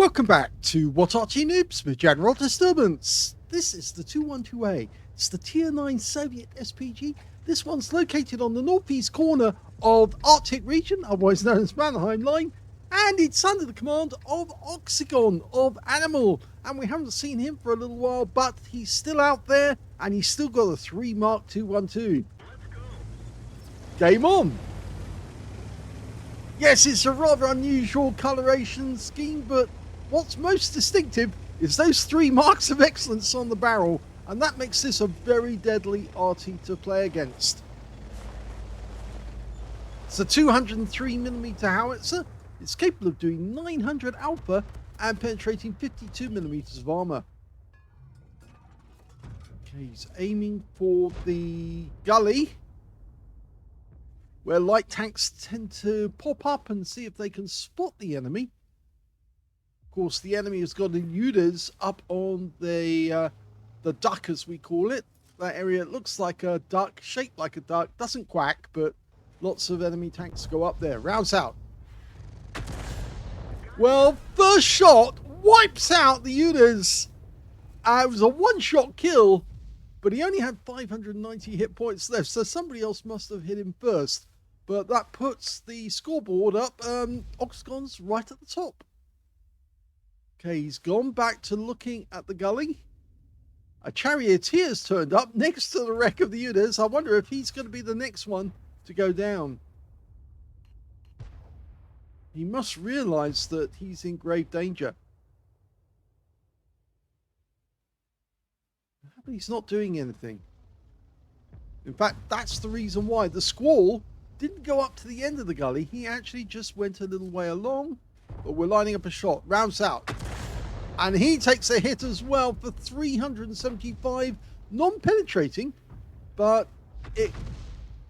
Welcome back to What Arty Noobs with General Disturbance. This is the 212A. It's the Tier 9 Soviet SPG. This one's located on the northeast corner of Arctic region, otherwise known as Mannheim Line, and it's under the command of Oxagon of ANIML. And we haven't seen him for a little while, but he's still out there, and he's still got a 3 Mark 212. Game on! Yes, it's a rather unusual coloration scheme, but what's most distinctive is those 3 marks of excellence on the barrel, and that makes this a very deadly Arty to play against. It's a 203mm howitzer. It's capable of doing 900 alpha and penetrating 52mm of armor. Okay, he's aiming for the gully, where light tanks tend to pop up and see if they can spot the enemy. Of course, the enemy has got the UDAs up on the duck, as we call it. That area looks like a duck, shaped like a duck, doesn't quack, but lots of enemy tanks go up there. Rounds out. Well, first shot wipes out the UDAs. It was a one-shot kill, but he only had 590 hit points left, so somebody else must have hit him first. But that puts the scoreboard up. Oxagon's right at the top. Okay, he's gone back to looking at the gully. A charioteer's turned up next to the wreck of the UDAs. I wonder if he's going to be the next one to go down. He must realize that he's in grave danger. But he's not doing anything. In fact, that's the reason why. The squall didn't go up to the end of the gully. He actually just went a little way along. But we're lining up a shot. Rounds out. And he takes a hit as well for 375, non-penetrating. But it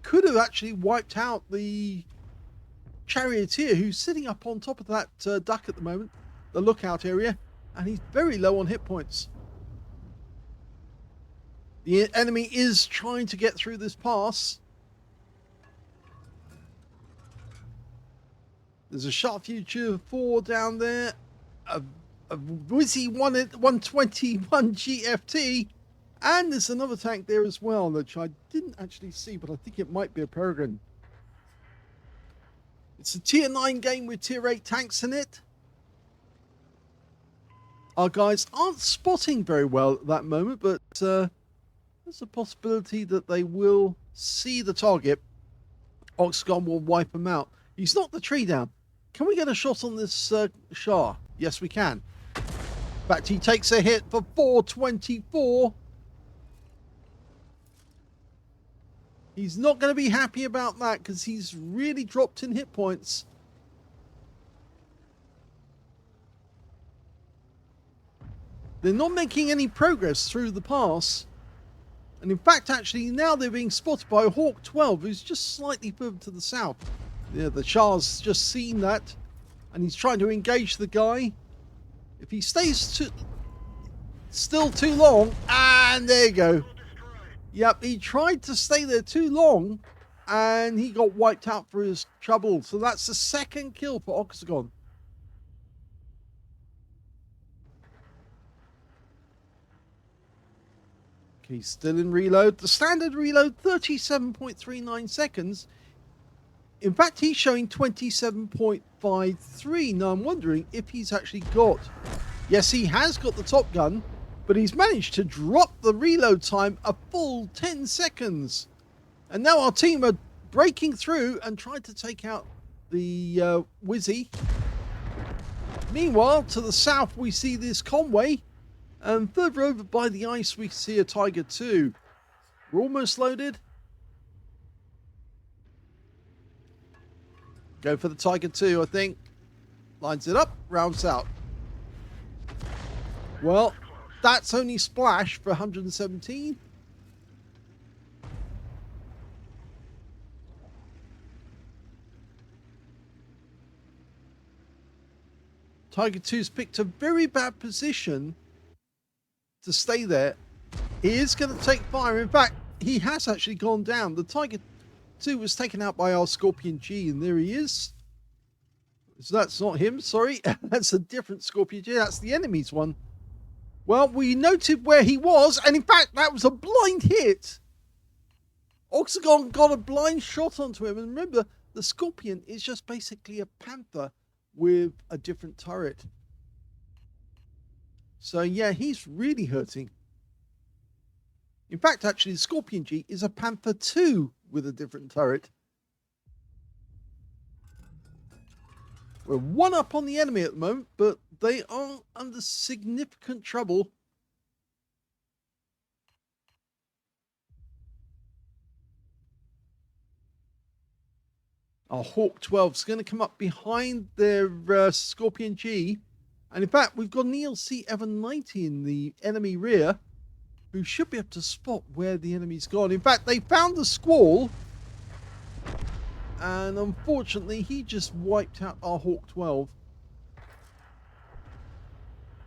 could have actually wiped out the charioteer, who's sitting up on top of that duck at the moment, the lookout area. And he's very low on hit points. The enemy is trying to get through this pass. There's a Sharp Future 4 down there. A Wizzy 121 GFT. And there's another tank there as well, which I didn't actually see, but I think it might be a Peregrine. It's a Tier 9 game with Tier 8 tanks in it. Our guys aren't spotting very well at that moment, but there's a possibility that they will see the target. Oxagon will wipe them out. He's knocked the tree down. Can we get a shot on this Shah? Yes, we can. In fact, he takes a hit for 424. He's not going to be happy about that because he's really dropped in hit points. They're not making any progress through the pass. And in fact, actually, now they're being spotted by Hawk 12, who's just slightly further to the south. Yeah, the Shah's just seen that, and he's trying to engage the guy. If he stays still too long, and there you go. Yep, he tried to stay there too long, and he got wiped out for his trouble. So that's the second kill for Oxagon. Okay, still in reload. The standard reload, 37.39 seconds. In fact, he's showing 27.53. Now, I'm wondering if he's actually got... Yes, he has got the top gun, but he's managed to drop the reload time a full 10 seconds. And now our team are breaking through and trying to take out the Wizzy. Meanwhile, to the south, we see this Conway. And further over by the ice, we see a Tiger 2. We're almost loaded. Go for the Tiger 2, I think. Lines it up, rounds out. Well, that's only splash for 117. Tiger 2's picked a very bad position to stay there. He is going to take fire. In fact, he has actually gone down. The Tiger 2 was taken out by our Scorpion G, and there he is. So that's not him, sorry. That's a different Scorpion G. That's the enemy's one. Well, we noted where he was, and in fact, that was a blind hit. Oxagon got a blind shot onto him, and remember, the Scorpion is just basically a panther with a different turret. So yeah, he's really hurting. In fact, actually, the Scorpion G is a Panther 2 with a different turret. We're one up on the enemy at the moment, but they are under significant trouble. Our Hawk 12 is going to come up behind their Scorpion G. And in fact, we've got an ELC Ever 90 in the enemy rear, who should be able to spot where the enemy's gone. In fact, they found the Squall. And unfortunately, he just wiped out our Hawk 12.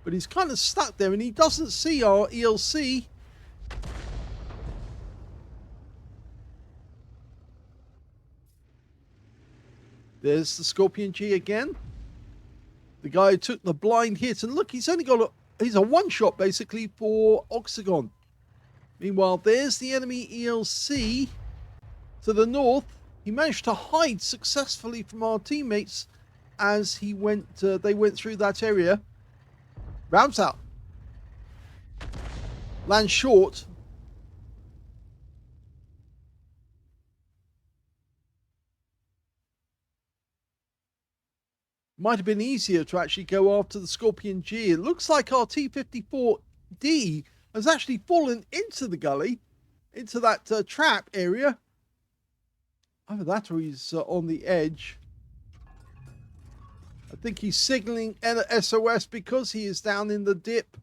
But he's kind of stuck there, and he doesn't see our ELC. There's the Scorpion G again. The guy who took the blind hit. And look, he's only got he's a one-shot, basically, for Oxagon. Meanwhile, there's the enemy ELC to the north. He managed to hide successfully from our teammates as he went. They went through that area. Rounds out. Lands short. Might have been easier to actually go after the Scorpion G. It looks like our T-54D has actually fallen into the gully, into that trap area. Either that or he's on the edge. I think he's signaling SOS because he is down in the dip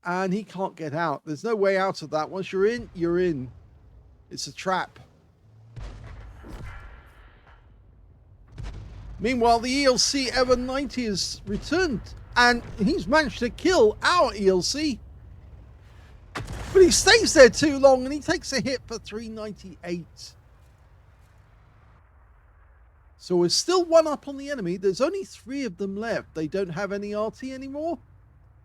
and he can't get out. There's no way out of that. Once you're in, you're in. It's a trap. Meanwhile, the ELC Ever 90 has returned and he's managed to kill our ELC. But he stays there too long and he takes a hit for 398. So we're still one up on the enemy. There's only 3 of them left. They don't have any Arty anymore.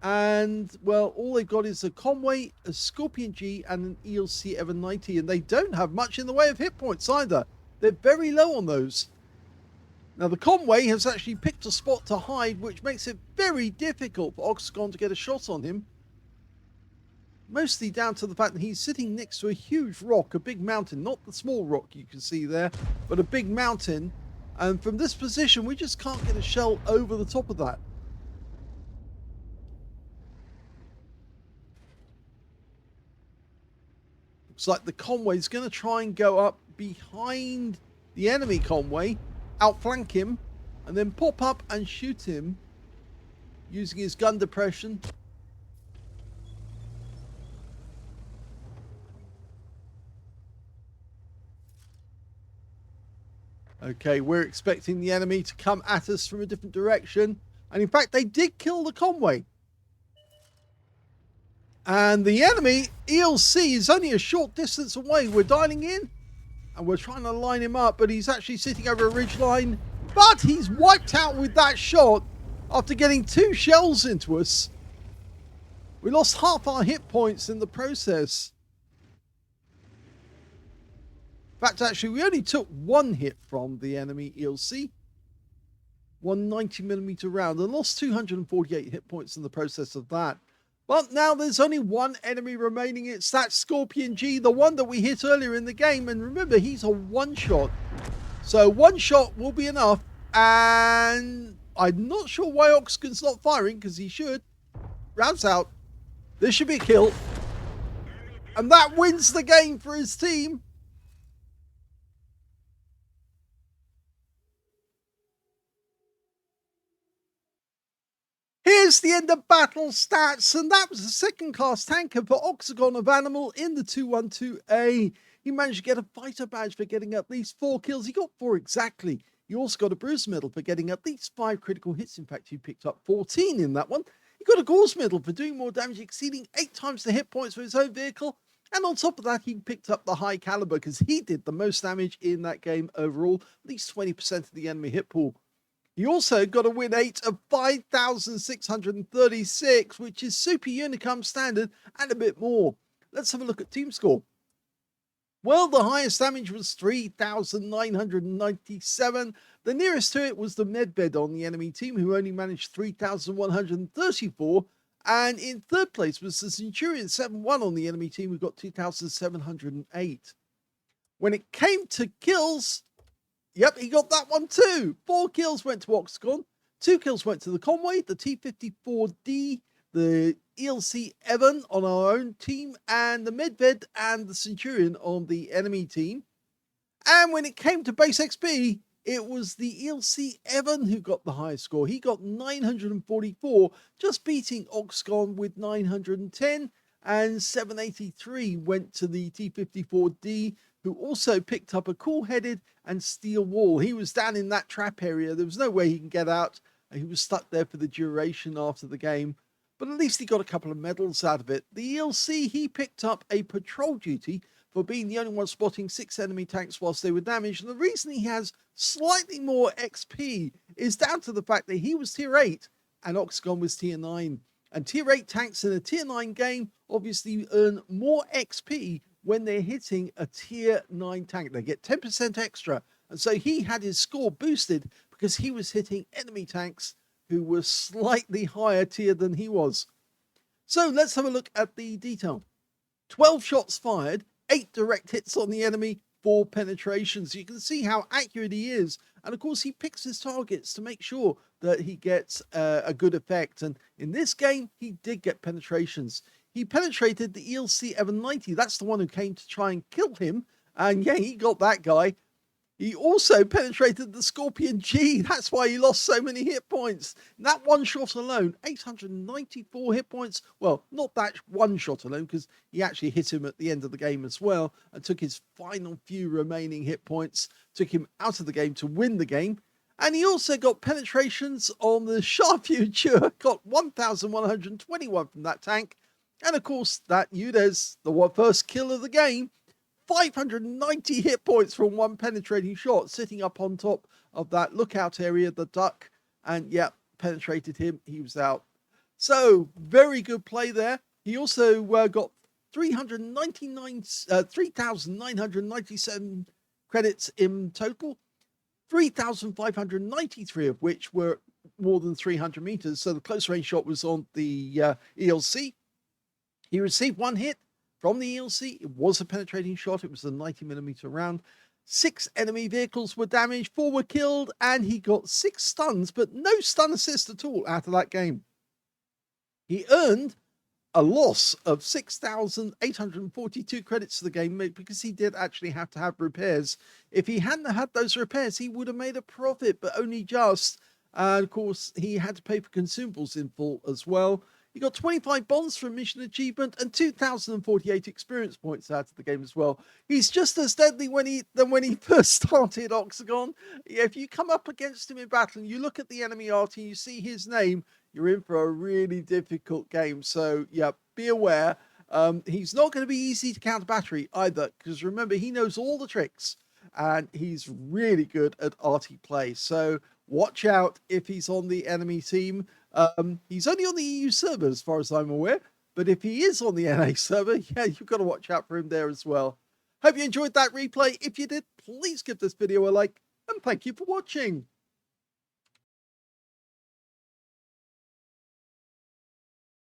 And, well, all they've got is a Conway, a Scorpion G, and an ELC Ever 90. And they don't have much in the way of hit points either. They're very low on those. Now, the Conway has actually picked a spot to hide, which makes it very difficult for Oxagon to get a shot on him. Mostly down to the fact that he's sitting next to a huge rock, a big mountain. Not the small rock you can see there, but a big mountain. And from this position, we just can't get a shell over the top of that. Looks like the Conway's going to try and go up behind the enemy Conway, outflank him, and then pop up and shoot him using his gun depression. Okay, we're expecting the enemy to come at us from a different direction. And in fact, they did kill the Conway. And the enemy, ELC, is only a short distance away. We're dialing in and we're trying to line him up, but he's actually sitting over a ridgeline. But he's wiped out with that shot after getting 2 shells into us. We lost half our hit points in the process. In fact, actually, we only took 1 hit from the enemy ELC. 190mm round and lost 248 hit points in the process of that. But now there's only 1 enemy remaining. It's that Scorpion G, the one that we hit earlier in the game. And remember, he's a one-shot. So 1 shot will be enough. And I'm not sure why Oxagon's not firing, because he should. Rounds out. This should be a kill. And that wins the game for his team. Here's the end of battle stats, and that was the second class tanker for Oxagon of ANIML in the 212A. He managed to get a fighter badge for getting at least 4 kills. He got 4 exactly. He also got a bruise medal for getting at least 5 critical hits. In fact, he picked up 14 in that one. He got a gauze medal for doing more damage, exceeding 8 times the hit points for his own vehicle. And on top of that, he picked up the high caliber because he did the most damage in that game overall, at least 20% of the enemy hit pool. He also got a win 8 of 5,636, which is Super Unicum standard and a bit more. Let's have a look at team score. Well, the highest damage was 3,997. The nearest to it was the Medbed on the enemy team, who only managed 3,134. And in third place was the Centurion 7-1 on the enemy team, who got 2,708. When it came to kills, yep, he got that one too. 4 kills went to Oxagon, 2 kills went to the Conway, the T-54D, the ELC Evan on our own team, and the Medved and the Centurion on the enemy team. And when it came to base XP, it was the ELC Evan who got the highest score. He got 944, just beating Oxagon with 910, and 783 went to the T-54D, who also picked up a cool-headed and steel wall. He was down in that trap area. There was no way he can get out. He was stuck there for the duration after the game. But at least he got a couple of medals out of it. The ELC, he picked up a patrol duty for being the only one spotting 6 enemy tanks whilst they were damaged. And the reason he has slightly more XP is down to the fact that he was tier 8 and Oxagon was tier 9. And tier 8 tanks in a tier 9 game obviously earn more XP when they're hitting a tier 9 tank. They get 10% extra. And so he had his score boosted because he was hitting enemy tanks who were slightly higher tier than he was. So let's have a look at the detail. 12 shots fired, 8 direct hits on the enemy, 4 penetrations. You can see how accurate he is. And of course, he picks his targets to make sure that he gets a good effect. And in this game, he did get penetrations. He penetrated the ELC Evan 90. That's the one who came to try and kill him. And yeah, he got that guy. He also penetrated the Scorpion G. That's why he lost so many hit points. In that one shot alone, 894 hit points. Well, not that one shot alone, because he actually hit him at the end of the game as well and took his final few remaining hit points, took him out of the game to win the game. And he also got penetrations on the Sharpshooter, got 1,121 from that tank. And of course, that Udez, the first kill of the game, 590 hit points from one penetrating shot, sitting up on top of that lookout area, the duck, and yeah, penetrated him. He was out. So very good play there. He also got 3,997 credits in total, 3,593 of which were more than 300 meters. So the close range shot was on the ELC. He received 1 hit from the ELC. It was a penetrating shot. It was a 90mm round. 6 enemy vehicles were damaged, 4 were killed, and he got 6 stuns, but no stun assist at all out of that game. He earned a loss of 6,842 credits to the game because he did actually have to have repairs. If he hadn't had those repairs, he would have made a profit, but only just. And of course, he had to pay for consumables in full as well. He got 25 bonds for mission achievement and 2,048 experience points out of the game as well. He's just as deadly than when he first started Oxagon. Yeah, if you come up against him in battle and you look at the enemy Arty and you see his name, you're in for a really difficult game. So yeah, be aware. He's not going to be easy to counter battery either, because remember, he knows all the tricks and he's really good at Arty play. So watch out if he's on the enemy team. He's only on the EU server as far as I'm aware, but if he is on the NA server, yeah, you've got to watch out for him there as well. Hope you enjoyed that replay. If you did, please give this video a like, and thank you for watching.